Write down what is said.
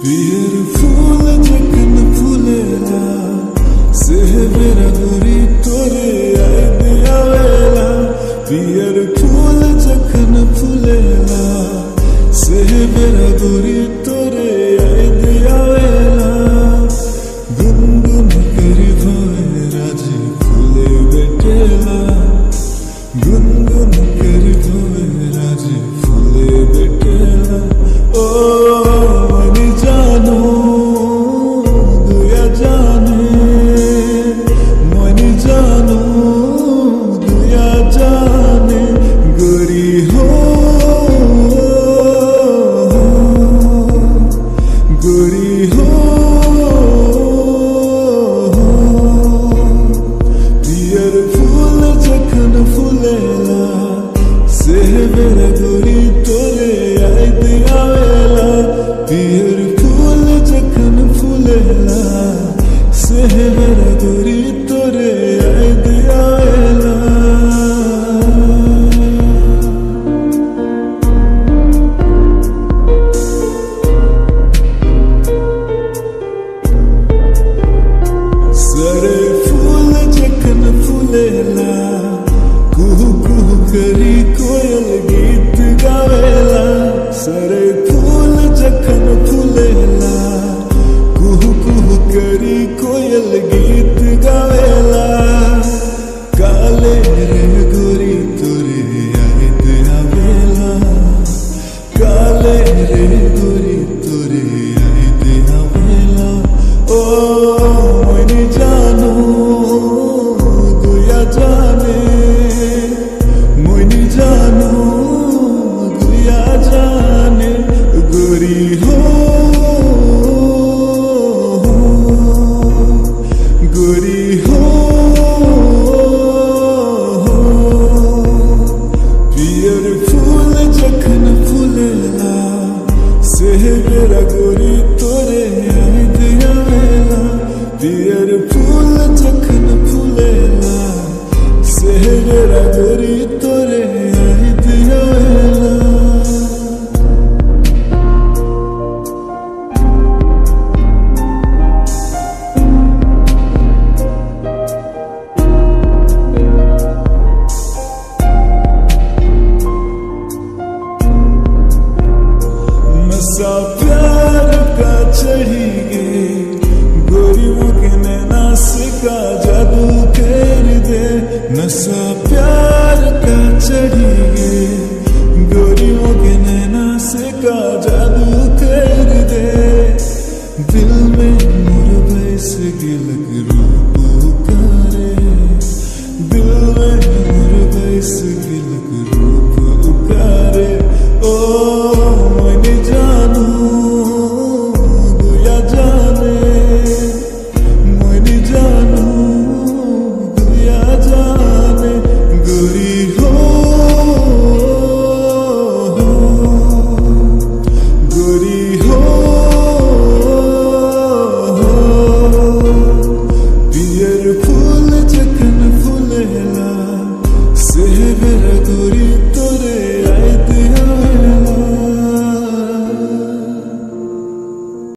पियर फूल जखन फूलेला सेहबेरा गोरी तोरे याद आवेला। पियर फूल जखन फूलेला सेहबेरा गोरी तोरे याद आवेला। गुनगुन करी भवे राजी फूले बेटेला, गुनगुन करी भवे राजी फूले बेटेला। ओ मनी जानो दुया जाने, मनी जानो दुया जाने गोरी हो गोरी हो। पियर फूल जखन फूलेला सेहबेरा गोरी तोरे याद आवेला। पियर फूल जखन फूलेला सेहबेरा गोरी तोरे याद आवेला। सरे फूल जखन फूलेला कुहू कुहू करी कोयल गीत गावेला। सरे फूल जखन फूलेला कुहू कुहू करी कोयल गीत गावेला। काले रे गोरी तोरे याद आवेला, काले रे गोरी तोरे याद आवेला। ओ मनी जानो दुया जाने, मनी जानो दुया जाने गोरी हो गोरी हो। पियर फूल जखन फूलेला सेहबेरा गोरी तोरे याद आवेला। पियर फूल जखन फूलेला सेहबेरा गोरी तोरे याद आवेला। नशा प्यार का चढ़ी गे गोरी मुकने नास का जादू कर दे। नशा प्यार का चढ़ी